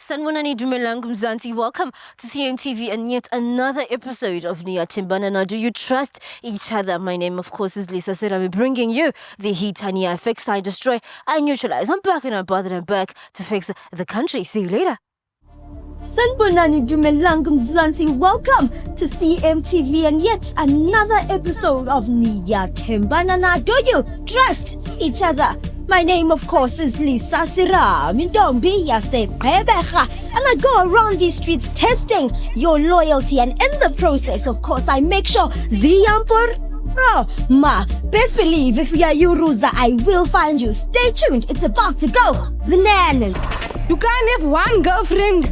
Sanibonani dumelang Mzansi. Welcome to CMTV and yet another episode of Niyathimbana. Now, do you trust each other? My name, of course, is Lisa Serabi, bringing you the heat. I fix, I destroy, I neutralize. I'm back and I'm bothered and back to fix the country. See you later. Sanibonani dumelang Mzansi. Welcome to CMTV and yet another episode of Niyathimbana. Now, do you trust each other? My name, of course, is Lisa Serabi, and I go around these streets testing your loyalty, and in the process, of course, I make sure Ziyampur. Best believe if you are Yuruza, I will find you. Stay tuned, it's about to go bananas. You can't have one girlfriend.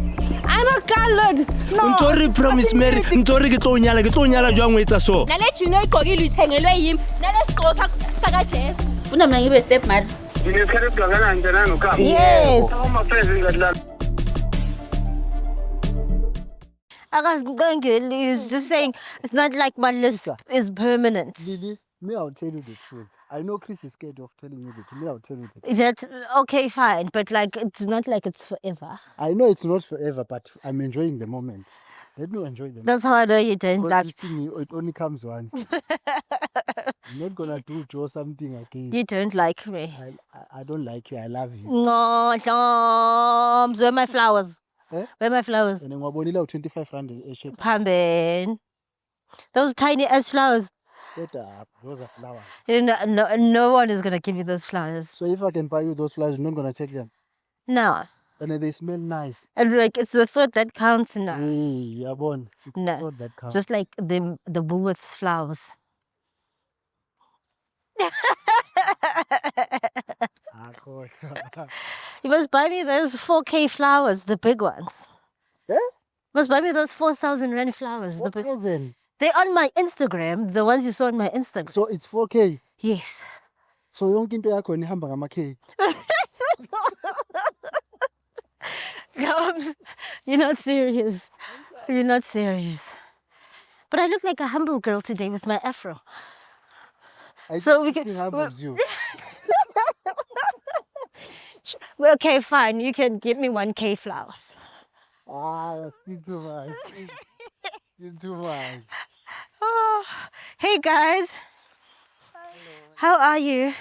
I'm a colored. No. Ntori promise Mary, ntori ke tlo nyala jwang o etsa so. Na le Chino iqokile ithengelwe yimi. Na le siqotha saka Jesu. Una mina ngibe step mother. Yes. He's just saying it's not like my list is permanent. Lily, me, I'll tell you the truth. I know Chris is scared of telling you the truth. Me, I'll tell you the truth. That's okay, fine, but like it's not like it's forever. I know it's not forever, but I'm enjoying the moment. Let me enjoy the moment. That's how I know you don't Because like. this thing, it only comes once. I'm not gonna do Joe something again. You don't like me. I don't like you. I love you. No, Shams, where are my flowers? Eh? Where are my flowers? And then wabonila 25 rand a shape. Pamben. Those tiny ass flowers. Those are flowers. No one is gonna give you those flowers. So if I can buy you those flowers, you're not gonna take them. No. And then they smell nice. And like it's the thought that counts now. Hey, Yabon. It's No. the thought that counts. Just like the Woolworths flowers. You must buy me those 4K flowers, the big ones. Eh? You must buy me those 4,000 rand flowers. The big. 4,000. They're on my Instagram, the ones you saw on my Instagram. So it's 4K. Yes. So yonke into yakho nihamba ngama-K. Gums, you're not serious. You're not serious. But I look like a humble girl today with my afro. So we can. humbles you. Well, okay, fine. You can give me 1K flowers. You too much. You too much. Oh, hey guys. How are you?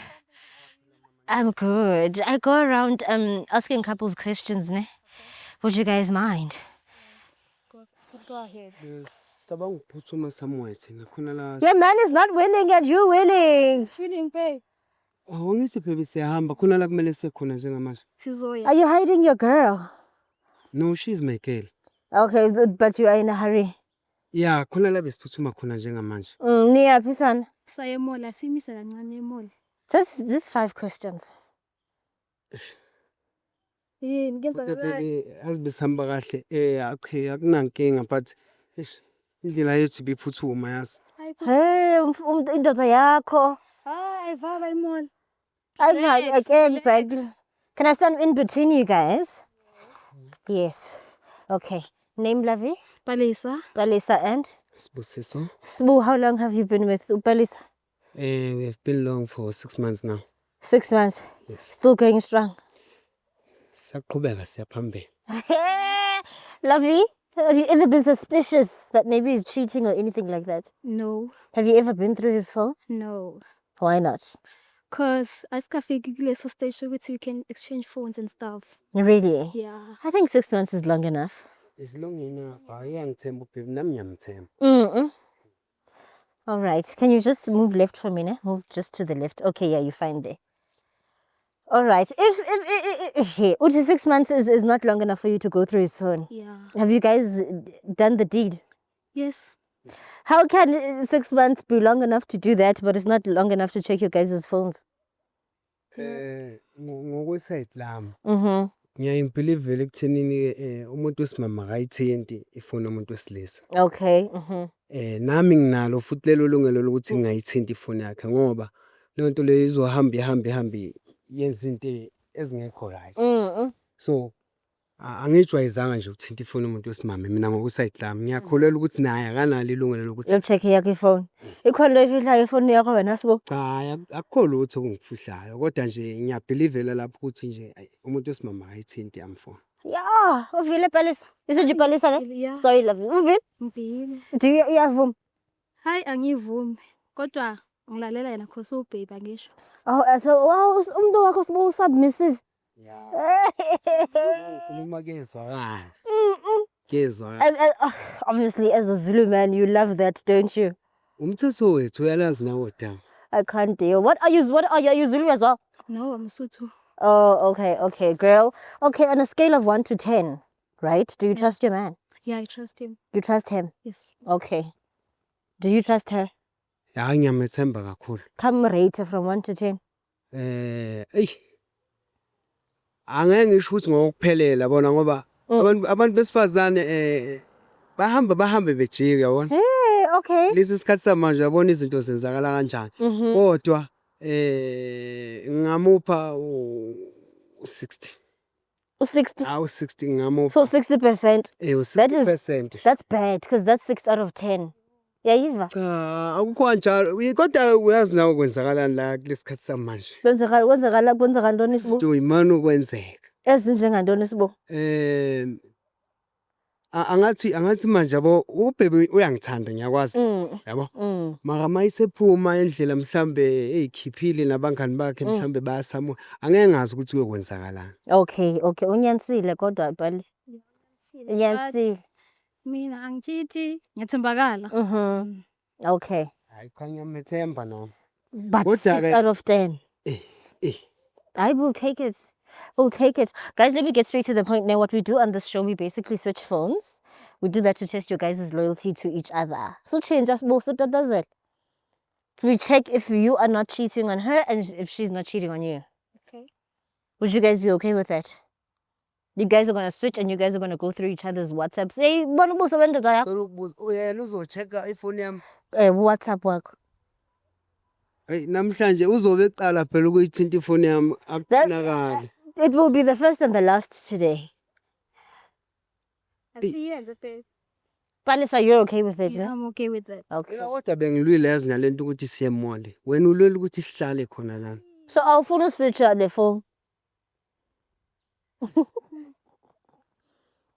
I'm good. I go around asking couples questions, ne? Would you guys mind? Go ahead. Cabanga ukuphuthuma somewhere thina khona la. Your man is not willing and you willing. Feeling pain. Awungithi phebe siyahamba khona la kumele sekhona njengamanje. Sizoya. Are you hiding your girl? No, she's my girl. Okay, but you are in a hurry. Yeah, khona la besiphuthuma khona njengamanje. Niyaphi sana? Saye mall, asimise kancane mall. Just 5 questions. Yini ngenza Kodwa ngani? baby asibisihamba kahle. Okay, akunankinga but indlela yethu biphuthuma yazi. Hey, indoda yakho. Hayi, vava imall. Exactly. Can I stand in between you guys? Yes. Okay. Name, Lavi? Palisa. Palisa and? Sibusiso. Sbu, how long have you been with Palisa? We've been long for 6 months now. 6 months. Yes. Still going strong. Siyaqhubeka siyaphambili. Lovely. Have you ever been suspicious that maybe he's cheating or anything like that? No. Have you ever been through his phone? No. Why not? Cause asikafiki kuleso stage ukuthi we can exchange phones and stuff. Really? Yeah. I think 6 months is long enough. It's long enough. Ayangithemba baby nami ngiyamthemba. All right. Can you just move left for me? Ne? Move just to the left. Okay, yeah, you find there. All right. If 6 months is not long enough for you to go through his phone. Yeah. Have you guys done the deed? Yes. How can 6 months be long enough to do that, but it's not long enough to check your guys' phones? Ngokweside lami Mm-hmm. ngiyayibelieve ekuthenini umuntu wesimama akayithinti ifoni yomuntu wesilisa. Okay. Mm-hmm. Nami nginalo futhi lelo lungelo lokuthi ngingayithinti ifoni yakhe ngoba le nto leyo izohamba yenza into ezingekho right. So angijwayezanga nje ukuthinta ifoni yomuntu wesimama mina ngokuside lami ngiyakholelwa ukuthi naye akanalo ilungelo lokuthi You'll check your phone. Ikhona lo ifihla ifoni yakho wena sibo. cha akukho lutho okungifihlayo kodwa nje ngiyabelievela lapho ukuthi nje umuntu wesimama akayithinti amfoni. Yeah, uvile Palisa. You said you Palisa, ne? Yeah. Sorry, love you. Uvile? Ngivile. Do you iyavuma? Hayi angivumi. Kodwa ngilalela yena cause ubheba ngisho. Oh, so wow, umuntu wakho sibo submissive. Yeah. Ukhuluma kezwakala. Kezwakala. Obviously, as a Zulu man, you love that, don't you? Umthetho wethu uyalazi nawo dam. I can't deal. What are you? Are you Zulu as well? No, I'm Sotho. Oh, okay, girl. Okay, on a scale of 1 to 10, right? Do you trust your man? Yeah, I trust him. You trust him? Yes. Okay. Do you trust her? Hayi ngiyamethemba kakhulu. Come rate her from 1 to 10. Angeke ngisho ukuthi ngokuphelela bona ngoba abantu besifazane bahambe bejika yabona. Hey, okay. Lesi sikhathi samanje yabona izinto zenzakala kanjani. Kodwa ngamupha u60. U60. Awu 60 ngamupha. So 60%. That is 60%. that's bad because that's 6 out of 10. Yayiva. Cha akukho kanjalo kodwa uyazi nawe kwenzakalani la kulesikhathi samanje. Kwenzeka ntoni sibo? Sto imani ukwenzeka. Ezinjengantoni sibo? Angathi manje yabo ubhebe uyangithanda ngiyakwazi yabo mara mayisephuma endlela mhlambe ezikhiphile nabangani bakhe mhlambe bayasamu angeke ngazi ukuthi kuyokwenzakalana. Okay, unyanisile kodwa bali. Unyanisile. Mina angichithi, ngiyathembakala. Okay. Hayi cha ngiyamethemba nami. But Kodwa 6 out of 10. I will take it. We'll take it. Guys, let me get straight to the point now. What we do on this show, we basically switch phones. We do that to test your guys' loyalty to each other. So change us both. So that does it. We check if you are not cheating on her and if she's not cheating on you. Okay. Would you guys be okay with that? You guys are going to switch and you guys are going to go through each other's WhatsApps. Hey, Uyena uzochecka ifoni yami. WhatsApp work. Hey namhlanje uzobe eqala phela ukuyithinta ifoni yami akufunakala. It will be the first and the last today. Asiyenze babe. Palisa, you're okay with it, Yeah, no? I'm okay with that. Okay. Kodwa bengilwile yazi nalento ukuthi siye mall. Wena ulwele ukuthi sihlale khona lana. So I'll phone switch on the phone.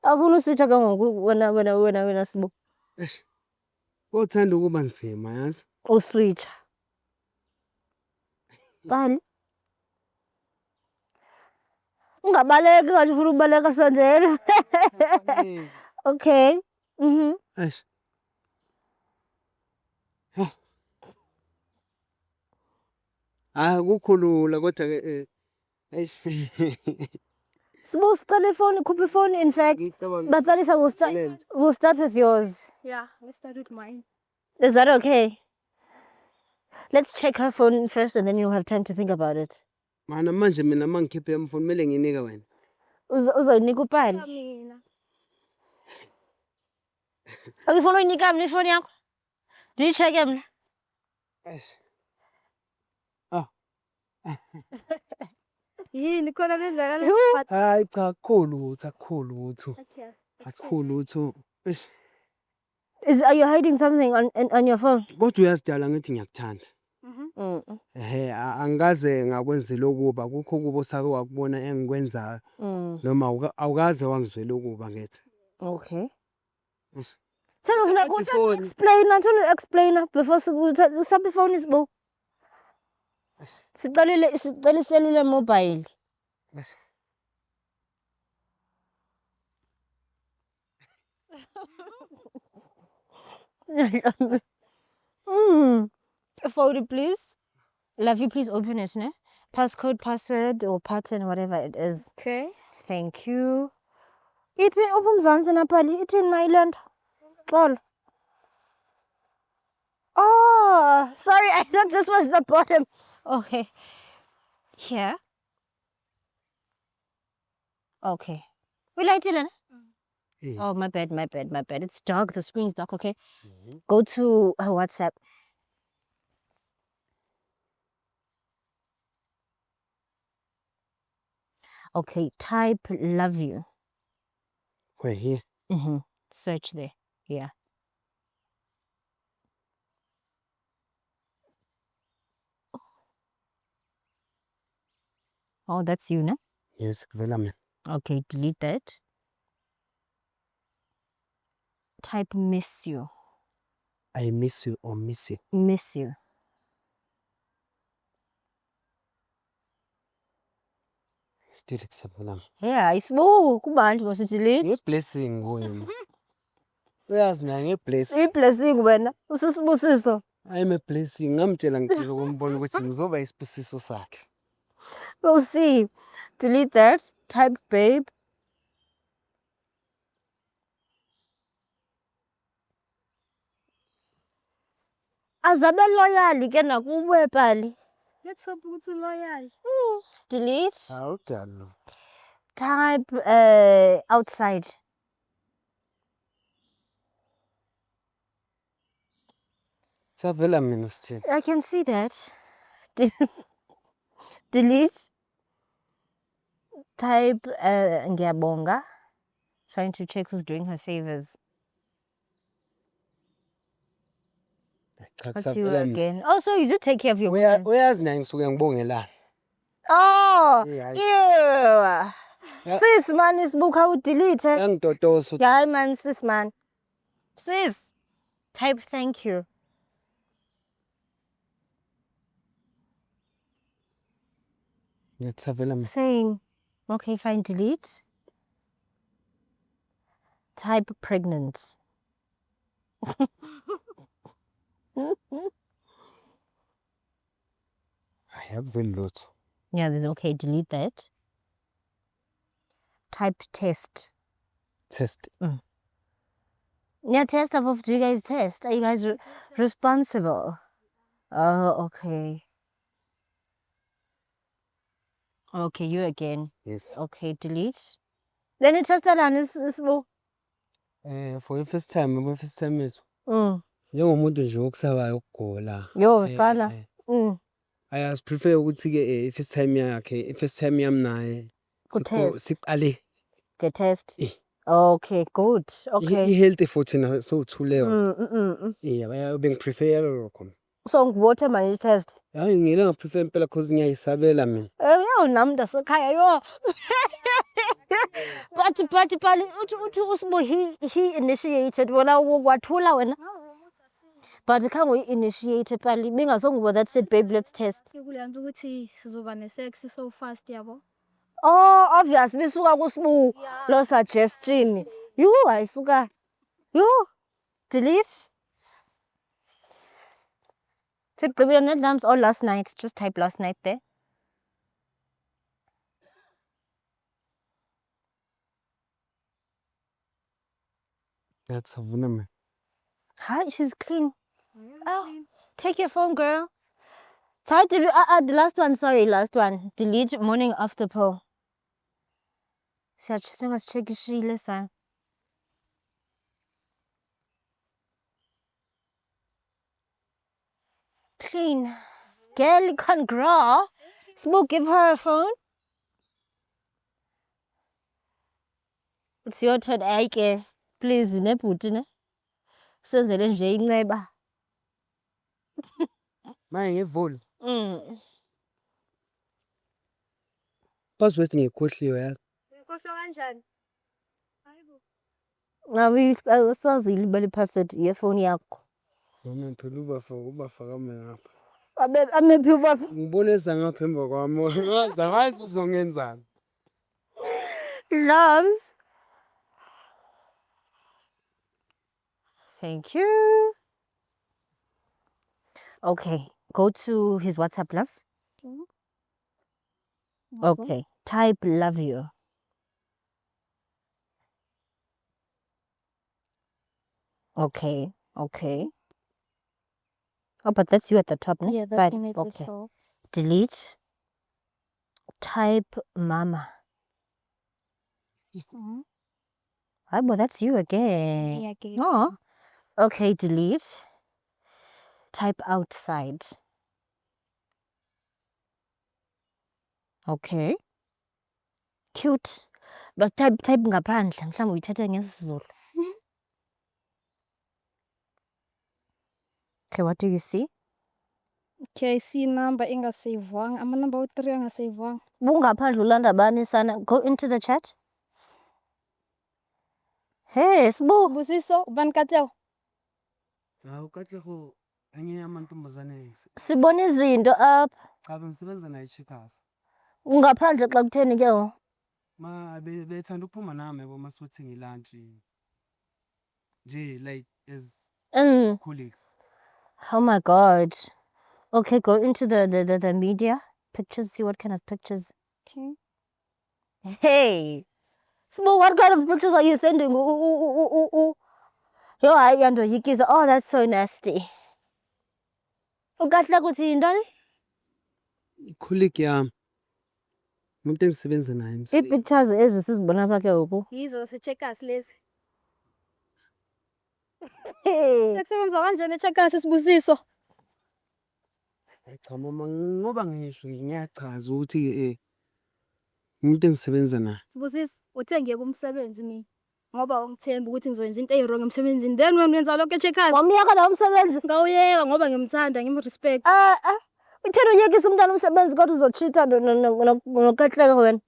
I'll phone switch on when sibo. Eish. Uthanda ukuba nzima yazi. O switch. Bali. Ungabaleka kanti ufuna ukubaleka sondela. Okay. Eish. Kukhulula kodwa ke eish. Sibo sicela ifoni, khupha ifoni in fact. But Palisa we'll start with yours. Yeah, let's start with mine. Is that okay? Let's check her phone first and then you'll have time to think about it. Mana manje mina mangikhiphe emfoni mele nginika wena. Uzoyinika uPali. Mina. Akufuna uyinika mina ifoni yakho? Do you check mina? Eish. Yini khona lenzakala? Hayi cha akukhulu utho. Okay. Akukhulu utho. Eish. Are you hiding something on your phone? Kodwa uyazidala ngithi ngiyakuthanda. Angikaze ngakwenzela ukuba kukho kubo sake wakubona engikwenzayo noma awukaze wangizwela ukuba ngithi. Okay. Yes. Tell me explain before some phone is bo. Sicela cellular mobile. Phone please. Love you, please open it, ne? Passcode, password, or pattern, whatever it is. Okay. Thank you. Iphi ubumzansi napali ithini na ile nto? Xolo. Oh, sorry, I thought this was the bottom. Okay. Here. Okay. We light it, ne? Oh, my bad. It's dark. The screen's dark, okay? Go to her WhatsApp. Okay, type love you. Where here? Search there. Yeah. Oh, that's you, no? Yes, kuvela mina. Okay, delete that. Type miss you. I miss you or miss you. Miss you. Still Savannah. Yeah, isibu kubanje mase delete. Nge-blessing wena. Uyazi na nge-blessing. I-blessing wena usisibusiso. I'm a blessing. Ngamtshela ngicela ukumbona ukuthi ngizoba isibusiso sakhe. We'll see. Delete that. Type babe. Azabe loyal ke nakuwe pali. Let's hope ukuthi loyal. Delete. Awudalo. Type outside. Savela mina sithini. I can see that. Delete. Type ngiyabonga. Trying to check who's doing her favors. Cha What's you kusavela mina. again? Also, you do take care of your women. Uyazi naye ngisuke ngibongelana. Oh, Yeah, yeah. Sis, man, isibuka udelete. Yangidodosa. Yeah, man, sis, man. Sis, type thank you. Ngiyathavela mina. Saying, okay, fine, delete. Type pregnant. Ayakuveli lutho. Yeah, there's okay, delete that. Type test. Test. Yeah, test above. Do you guys test? Are you guys responsible? Oh, okay. Okay, you again. Yes. Okay, delete. Then it test that and it's more. For the first time yethu. Njengomuntu nje okusabayo ukugula. Yo, sana. I prefer ukuthi ke first time yakhe, first time yami naye. Ku-test. Siqale. Get test. Eh. Okay, good. Okay. I-healthy futhi na so thuleyo. Yeah, bengiprefer lokho. So water manje test. Hayi ngile ngaprefer impela cause ngiyayisabela mina. Yo nami ndasekhaya yo. But pali uthi usibo he initiated wena wathula wena. But khange uyi-initiate pali bengazongoba that said babe let's test. Kulanto ukuthi sizoba ne-sex so fast yabo. Oh, obvious bisuka kusibu lo suggestion. You ayisuka. You delete. Type Netherlands or last night. Just type last night there. That's Savannah man. Hi, she's clean. Oh, take your phone, girl. Try to do the last one. Sorry, last one. Delete morning after pill. Fingers check she listen. Clean. Girl, you can't grow. Smoke, give her a phone. It's your turn, Ike. Please, ne putine. Senzele nje inceba. Manje ngevoli. Password ngikhohliwe yazi. Ukhohlwa kanjani? Hayibo. Ngabe awusazi ilibali password yefoni yakho. Noma phela ubafaka mina ngapha. Amephi ubaba? Ngibonisa ngapha emva kwami. Ngazi sizongenzani. Loves. Thank you. Okay, go to his WhatsApp, love. Okay, type love you. Okay. Oh, but that's you at the top, ne? Yeah, that's Right, me at the okay. top. Delete. Type mama. Ah, but that's you again. Yeah, okay. Oh. Okay, delete. Type outside. Okay. Cute. But type ngaphandle mhlawumbe uyithatha ngesizulu. Okay, what do you see? Okay, I see number ingasavewanga. Ama number 3 angasavewanga. Bungaphandle ulanda bani sana. Go into the chat. Hey, Sibo. Busiso, ubani Katleho? Hawu Katlego enye yamantombazane Sibona izinto apha. cha bengisebenza naye eCheckers. Ungaphandle xa kutheni ke ho? Bethanda ukuphuma nami yabo masothenga ilunch. Nje like as Mm. colleagues. Oh my God. Okay, go into the media pictures. See what kind of pictures. Okay. Hey, Sibo, what kind of pictures are you sending? Yo, hayi yandoyikisa. Oh, that's so nasty. Ukahle kuthi yintoni? Colleague yami. Umuntu engisebenza naye emsebenzini. Ii-pictures ezi sizibona apha ke ngoku. Yizo se-Checkers lezi. Hey. Sekusebenza kanjani e-Checkers Sibusiso? Cha mama ngoba ngisho ngiyachaza ukuthi umuntu engisebenza naye. Sibusiso, uthe ngiyeke umsebenzi mina. Ngoba ungithemba ukuthi ngizoyenza into eyi-wrong emsebenzini. Then wena wenza lokho e-Checkers. Wamyeka la umsebenzi? Ngawuyeka ngoba ngimthanda, ngim-respect. Utheni uyekisa umntana umsebenzi kodwa uzochitha nokahleka wena?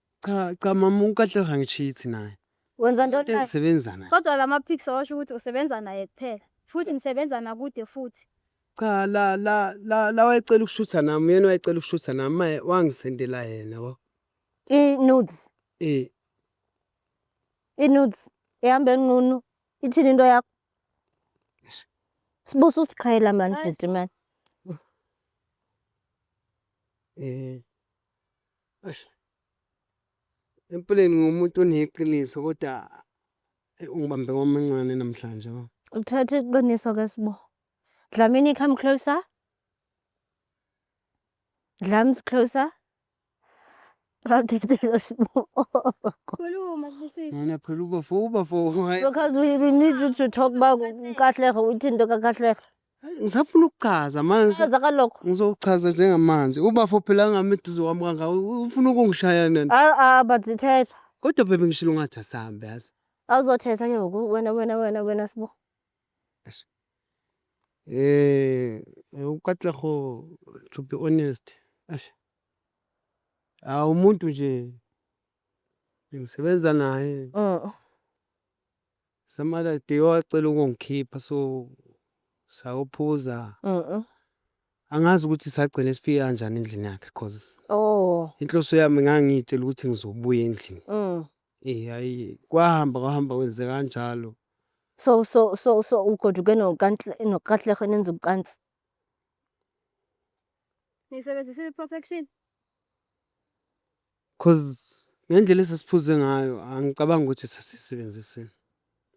Cha mama ukahle angichithi naye. Wenza Umuntu ntoni naye? engisebenza naye. Kodwa lama pics awasho ukuthi usebenza naye kuphela. Futhi nisebenza nakude futhi. Cha la wayecela ukushutha nami yena wayecela ukushutha nami wangisendela yena yabo. I-nudes. I-nudes. Ehamba enqunu. Ithini into yakho? Sibusa usichayela mani bhuti mani. Empeleni ngumuntu oneqiniso kodwa ungibambe kwamancane namhlanje yabo. Uthatha iqiniso ke Sibo. Dlamini, come closer. Dlams closer. Sibo. Khuluma Sibusiso. Mina phela ubafo. Because we need you to talk about Katlego. Uthini into kaKatlego? Ngisafuna ukuchaza manje. Chaza kaloko. Ngizochaza njengamanje. Ubafo phela ngami eduze kwami kangaka ufuna ukungishaya nani. But zithetha. Kodwa bebe ngishilo ngathi asambe yazi. Awuzothetha ke ngoku wena Sibo. Ukatlego to be honest. Umuntu nje ngisebenza naye. Samala day wacela ukungikhipha so sawuphuza. Angazi ukuthi sagcina sifika kanjani endlini yakhe because inhloso yami ngangitshela ukuthi ngizobuya endlini. Hayi kwahamba wenze kanjalo. So ugoduke noKatlego nenza ucansi. Nisebenzisa i-protection. Because ngendlela esasiphuze ngayo angicabanga ukuthi sasisebenzisene.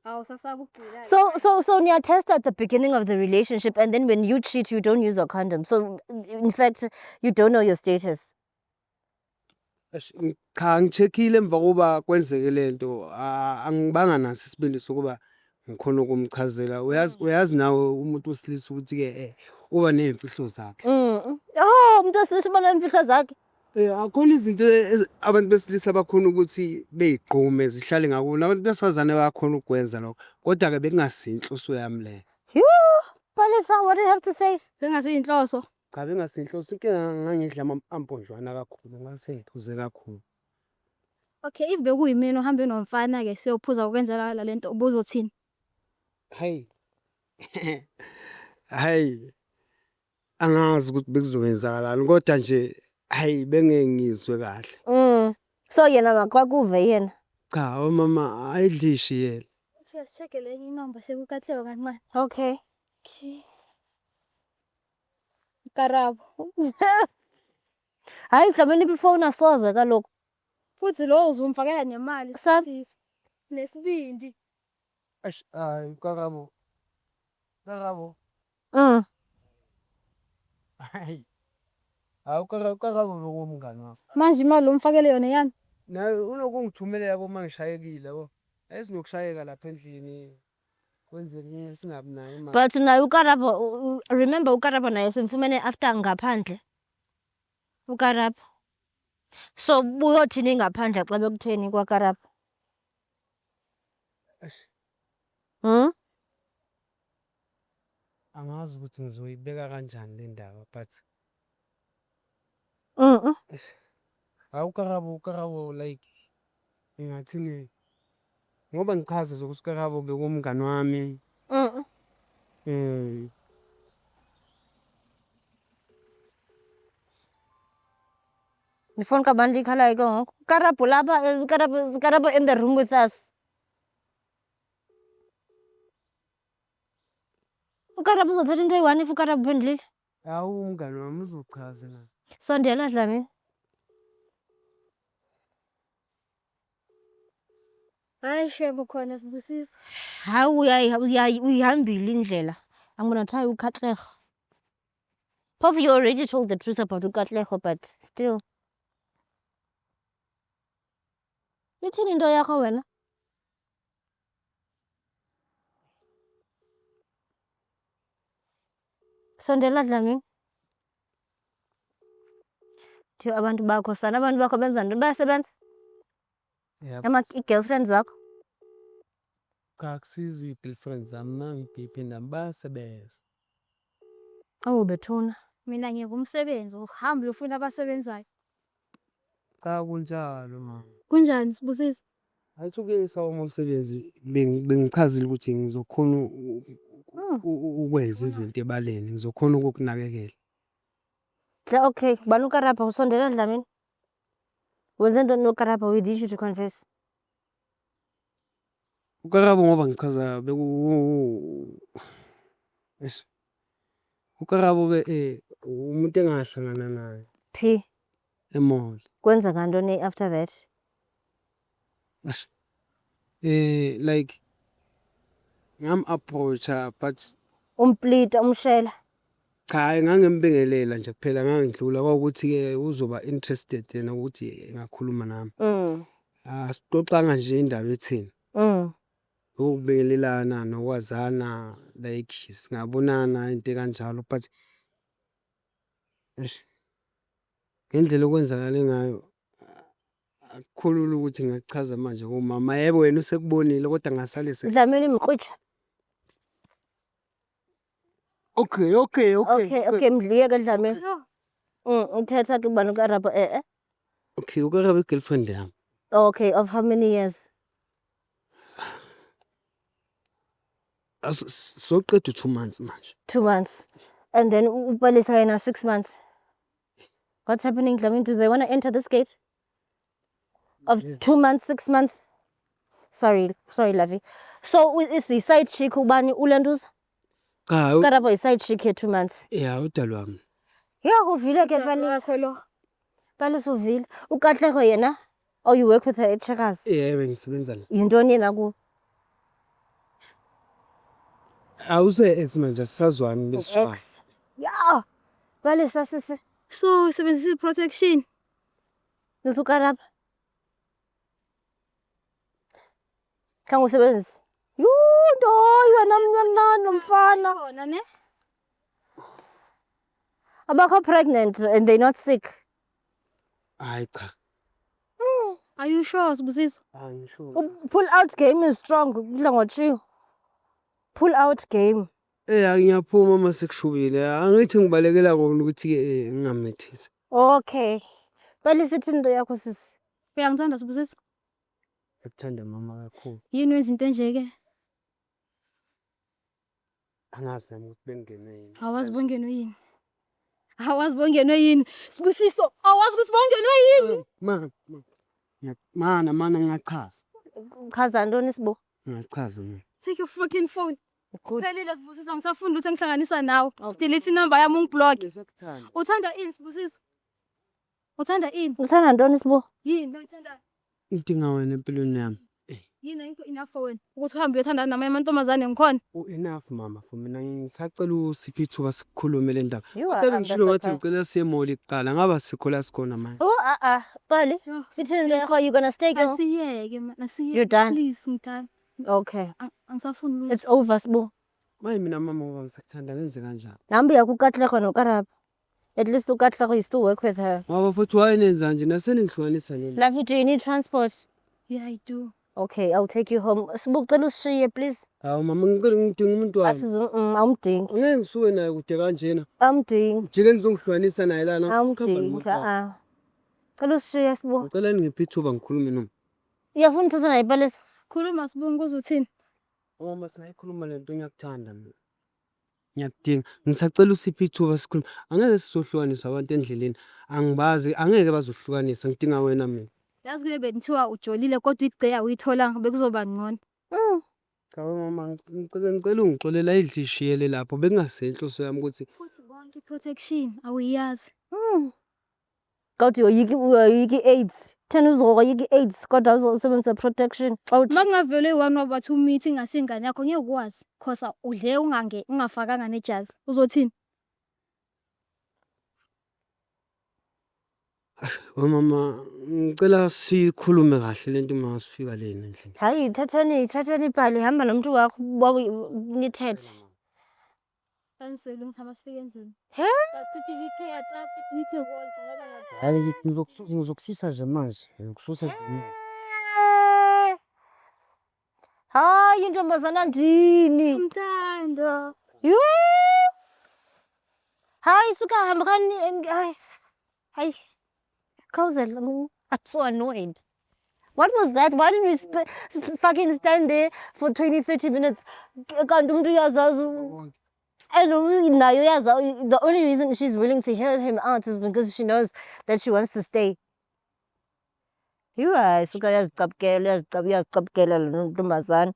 Awusasaba ukugcina. So niyatest at the beginning of the relationship and then when you cheat you don't use a condom. So in fact you don't know your status. Cha ngicheckile emva kuba kwenzeke lento angibanga naso isibindi sokuba ngikhona ukumchazela uyazi nawe umuntu wesilisa ukuthi ke uba nezimfihlo zakhe. Umuntu wesilisa ubona imfihlo zakhe. Akhona izinto abantu besilisa abakhona ukuthi beyigqume zihlale ngakho abantu besifazane bayakhona ukwenza lokho kodwa ke bekungasinhloso yami le. Palisa, what do you have to say? Bengasiyinhloso. Cha bengasinhloso inkinga ngangidla amponjwana kakhulu ngasengiphuze kakhulu. Okay, if bekuyimina uhambe nomfana ke siyophuza ukwenzela lento ubuzothini? Hayi angazi ukuthi bekuzowenzakalani kodwa nje hayi bengengizwe kahle. So yena makwakuve yena. Cha mama ayidlishi yena. Okay, check lenye inamba sekukatheka kancane. Okay. Karabo. Hayi mhlawumbe ifone asoze kaloko. Futhi lo uzumfakela nemali Sibusiso. Nesibindi. Hayi Karabo. Hayi. Karabo lokumngani wakho. Manje imali umfakele yona yani. Naye unokungithumelela yabo mangishayekile yabo. Ayisinokushayeka lapha endlini. Kwenzeke singabi nayo imali. But naye uKarabo remember uKarabo naye simfumene after ngaphandle. uKarabo. So uyothini ngaphandle xa bekutheni kwaKarabo? Angazi ukuthi ngizoyibeka kanjani le ndaba but uKarabo like ngingathini ngoba ngichaza ukuthi uKarabo bekumngani wami. Phone kabantu likhalayo ke ngoku. Karabo lapha, Karabo in the room with us. uKarabo uzothatha into eyi-1 if uKarabo uphendulile. Hawu umngani wami uzochaza na. Sondela Dlamini. Hayi shebo khona Sibusiso. Hawu uyihambile indlela. I'm gonna try uKatleho. Phofu, you already told the truth about uKatleho, but still. Ithini into yakho wena? Sondela Dlamini. Thiyo abantu bakho sana, abantu bakho benza ntoni? Bayasebenza? I-girlfriend zakho? Kakusizi ii-girlfriend zami nangiphinda bayasebenza. Oh, bethuna. Mina ngingumsebenzi uhambe ufuna abasebenzayo. Cha kunjalo mama. Kunjani Sibusiso? Ayithuke sawoma umsebenzi bengichazile ukuthi ngizokhona ukwenza izinto ebaleni, ngizokhona ukukunakekela. Okay, bani uKarabo? Sondela Dlamini. Wenze ntoni noKarabo with issue to confess? uKarabo ngoba ngichaza uKarabo umuntu engahlangana naye Phi? emall. Kwenzeka ntoni after that? Like ngam-approacha but Umplita, umshela. cha ngangimbengelela nje kuphela ngangidlula kwawukuthi-ke uzoba interested yena ukuthi engakhuluma nami. Asixoxanga nje indaba etheni. Ukubingelelana nokwazana like singabonana into ekanjalo but ngendlela okwenzakale ngayo akukhulula ukuthi ngachaza manje kumama. Yebo wena usekubonile kodwa ngasale Dlamini mkrwitsha. Okay. Okay, mdliyeke Dlamini. Uthetha ke bani uKarabo Okay, uKarabo i-girlfriend yami. Okay, of how many years? Soqeda 2 months manje. 2 months. And then uPalisa yena 6 months. What's happening, Dlamini? Do they want to enter this gate? Of 2 months, 6 months? Sorry, Lavi. So is the side chick ubani ulentuza? Cha, uKarabo is side chick here 2 months. yeah, udalo wami. Yeah, uvile ke Palisa. Palisa uvile. uKatleho yena? Oh, you work with her at Checkers? Yebo ngisebenza la. Yintoni yena ku? Awuse-ex manje sisazwani besifana. Ex. Yeah. Palisa sisi. So usebenzisa protection. With uKarabo? Khange usebenzise. Wena mntanami nomfana. Khona ne? Abakho pregnant and they're not sick. Hayi cha. Are you sure Sibusiso? Angisho. Pull out game is strong. Kudla ngotshiwo. Pull out game. Ngiyaphuma uma sekushubile. Angithi ngibalekela kona ukuthi-ke ngingamethisa. Okay. Palisa ithini into yakho sisi? Uyangithanda Sibusiso? Ngikuthanda mama kakhulu. Yini wenza into enje ke? Angazi nami ukuthi bengingenwe yini. Awazi bongenwe yini? Awazi bongenwe yini? Sibusiso, awazi ukuthi bongenwe yini? Mana ngiyachaza. Chaza ntoni sibo? Ngiyachaza mina. Take your fucking phone. Good. Phelile Sibusiso ngisafunda ukuthi ngihlanganisa nawe. Delete inumber yami ungiblock. Ngisakuthanda. Uthanda ini Sibusiso? Uthanda ini? Uthanda ntoni sibo? Yini uyithanda? Inkinga wena empilweni yami. Yini ayikho enough for wena? Ukuthi uhambe uyothandana namanye amantombazane ngikhona? Enough mama for mina ngisacela usiphi ithuba sikhulume le ndaba. You are Kodwa ngishilo ngathi ambassador. ngicela siye mall kuqala ngaba sikho la sikhona manje. Oh, Pali. Sithini into yakho? You gonna stay girl? Asiyeke man, asiyeke. You're done? Please ngidala. Okay. Angisafuni lutho. It's over sibo. Manje mina mama ngoba ngisakuthanda ngenze kanjani. Nambi yakuKatleho noKarabo. At least uKatleho you still work with her. Ngoba futhi wayenenza nje naseningihlukanisa nini. Lavi, do you need transport? Yeah, I do. Okay, I'll take you home. Sibo ucela usishiye please. Hawu mama ngicela ngidinga umuntu wami. Awumdingi. Ngeke ngisuke naye kude kanjena. Awumdingi. Jike ngizongihlukanisa naye lana. Awumdingi. Cela usishiye sibo. Ngicela ningiphi ithuba ngikhulume noma. Uyafuna uthatha naye Palisa? Khuluma sibonga uzuthini? Mama singayikhuluma lento ngiyakuthanda mina. Ngiyakudinga. Ngisacela usiphe ithuba sikhulume. Angeke sizohlukaniswa abantu endleleni. Angibazi, angeke bazohlukanisa. Ngidinga wena mina. Yazi kuye benithiwa ujolile kodwa igqeya uyitholanga bekuzoba ngcono. Cha mama ngicela ungixolela idlishiyele lapho bekungasenhloso yami ukuthi Futhi bonke protection awuyazi. Kodwa uyoyiki AIDS. Thena uzoyiki AIDS kodwa uzosebenzisa protection. Xa uthi Makungavele one wabathu meet ingasingane yakho ngeke ukwazi. Khosa udle ungafakanga nejazi. Uzothini? mama ngicela sikhulume kahle lento uma sifika lena endlini. hayi thathani ibhali hamba nomuntu wakho nithethe. Kanisele ngithama sifike endlini. He? Sisi care xa nithe konke ngoba ngathi Hayi ngizokususa nje manje. Ngikususa nje. Hayi intombazana ndini. umthando. Yho! Hayi suka hamba hayi. Hayi. Khawuzela I'm so annoyed. What was that? Why did we fucking stand there for 20-30 minutes? Kanti umuntu uyazazi and nayo uyazazi the only reason she's willing to hear him out is because she knows that she wants to stay. You are suka yazicapukela lo ntombazana.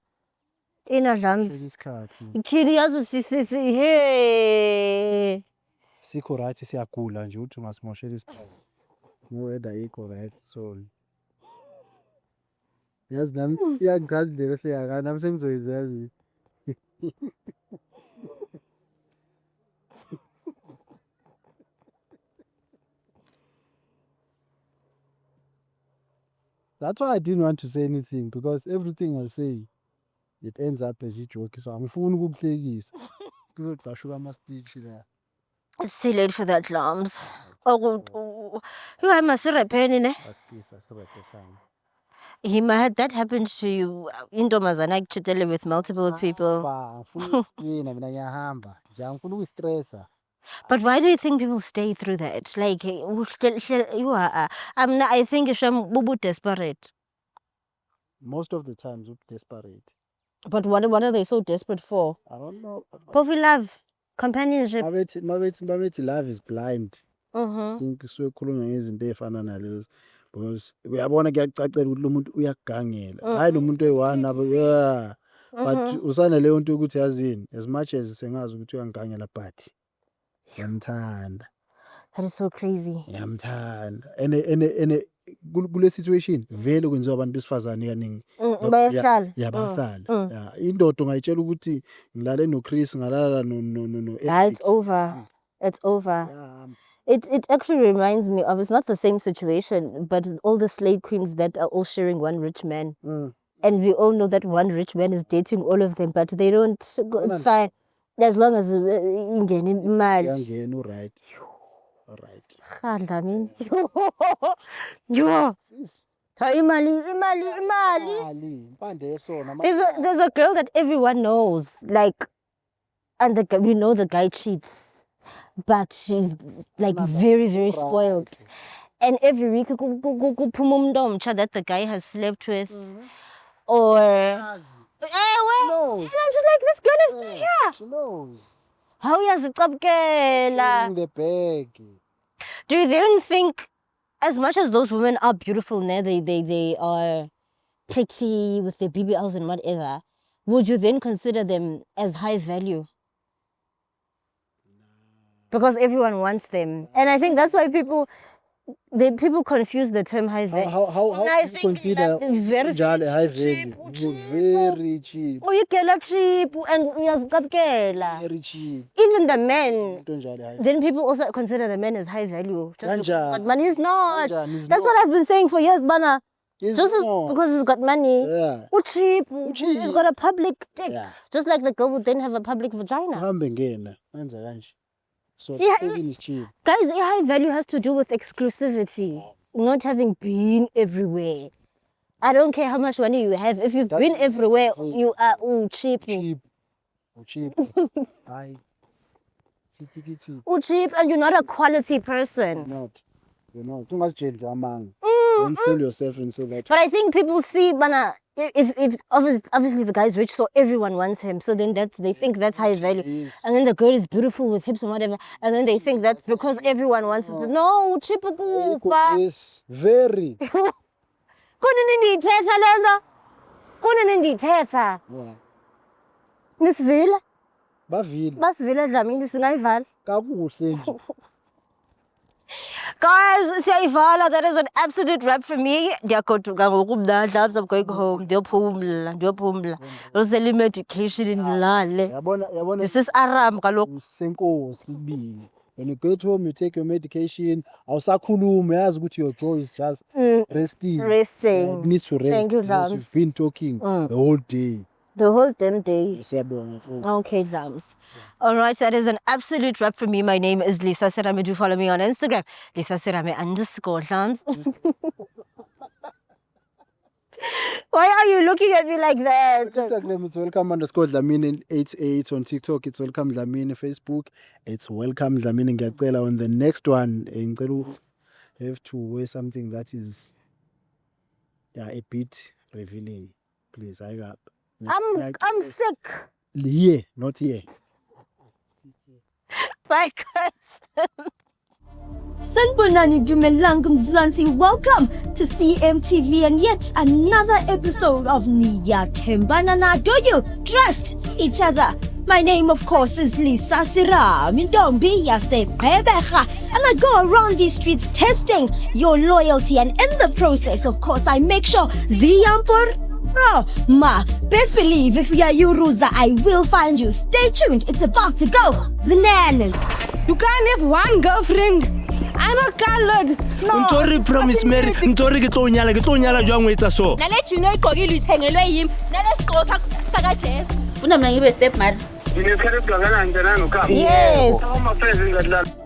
Ina dlams. Isikhathi. Ikhili yazi sisi hey. Sikho right siyagula nje uthi ungasimoshela isikhathi. Weather ayikho right so. Yazi nami iyangichaza nje bese yakana nami sengizoyizazi. That's why I didn't want to say anything because everything I say it ends up as a joke. So angifuni ukukuhlekisa. Kuzothi ashuka ama speech la. It's too late for that alarms. Oh, you are masirepeni ne? Asikisa sirephe sana. He might had that happened to you intombazana ikuchitele with multiple people. Ba, ngifuna ukuspina mina ngiyahamba. Nje angifuni ukustressa. But why do you think people stay through that? Like you are I think Isham bubu desperate. Most of the times we're desperate. But what are they so desperate for? I don't know. Probably love, companionship. Mabethi love is blind. Mhm. Think sokhuluma ngezinto ezifana nalezi because uyabona kuyacacela ukuthi lo muntu uyakugangela. Hayi lo muntu oyi-one nabo yeah. But usana leyo nto ukuthi yazini as much as sengazi ukuthi uyangigangela but ngiyamthanda. That is so crazy. Ngiyamthanda. Ene kule situation vele kwenziwa abantu besifazane kaningi. Bayahlala. Yabasala. Yeah, indoda ungayitshela ukuthi ngilale no Chris ngalala no Yeah, it's over. It's over. Yeah. It actually reminds me of, it's not the same situation, but all the slave queens that are all sharing one rich man. And we all know that one rich man is dating all of them, but they don't go, it's fine. As long as ingene imali. Yangena right. All right. Khadla mina. Yo. Sis. Ha imali. Mali, impande yesona. There's a girl that everyone knows, like, and we know the guy cheats. But she's like very, very spoiled. And every week, kuphuma umuntu omtsha that the guy has slept with. Or, and I'm just like, this girl is still here. She knows. How uyazicapukela? In the bag. Do you then think, as much as those women are beautiful, they are pretty with their BBLs and whatever, would you then consider them as high value? Because everyone wants them. And I think that's why people confuse the term high value. How I do you think consider that very Njalo high cheap, value? Very cheap. Oh, you get cheap and uyazicapukela. Very cheap. Even the men. Into njalo high. Then people also consider the men as high value. Just because he's Kanjani? got money. He's not. Kanjani? He's That's not. what I've been saying for years, Bana. He's Just not. because he's got money. Yeah. Cheap. cheap. He's got a public dick. Yeah. Just like the girl would then have a public vagina. Uhambe ngena. Wenza kanje. So Yeah, everything is cheap. Guys, high value has to do with exclusivity, not having been everywhere. I don't care how much money you have. If you've been everywhere, you are cheap. Cheap. Cheap. Hayi. Sithi Cheap, and you're not a quality person. not. You know, tungazijeli nje amanga. Don't fool yourself and say that. But I think people see, bana, if obviously the guy's rich, so everyone wants him. So then they think that's high value. Yes. And then the girl is beautiful with hips and whatever. And then they think that's because everyone wants it. No, chipuku. Yes, very. Kunini ndithetha lento. Kunini ndithetha. Yeah. Nisivile? Bavile. Basivile Dlamini singayivala. Kakuhle nje. Guys, siyayivala. That is an absolute wrap for me. Ndiyagoduka ngokumnandla. I'm going home. Ndiyophumla. Uzele medication ndilale. Yabona. This is Aram kaloku. Senkosi ibili. When you get home, you take your medication. Awusakhuluma, yazi ukuthi your jaw is just resting. Resting. It needs to rest. Thank you, because Dlams. you've been talking the whole day. The whole damn day. Siyabonga futhi. Okay, Dlams. All right, that is an absolute wrap for me. My name is Lisa Serame. Do follow me on Instagram. Lisa Serame _Dlams. Why are you looking at me like that? Instagram, it's welcome_Dlamini 88 on TikTok. It's welcome Dlamini Facebook. It's welcome Dlamini ngiyacela. On the next one, ngicela have to wear something that is a bit revealing. Please, I got. I'm sick. Here, not here. Bye, guys. Sanibonani Dumelang Mzansi. Welcome to CMTV and yet another episode of Niyathembana. Do you trust each other? My name, of course, is Lisa Serame. And I go around these streets testing your loyalty, and in the process, of course, I make sure Ziyampur. Oh, best believe if you are Yuruza, I will find you. Stay tuned. It's about to go bananas. You can't have one girlfriend. I'm a colored. No. Ntori promise Mary, ntori ke tlo nyala jwang o etsa so. Nale jino igqokile ithengelwe yimi. Nale sigqoko saka Jesu. Funa mina ngibe step mother. Yes. Ama friends ngadlala.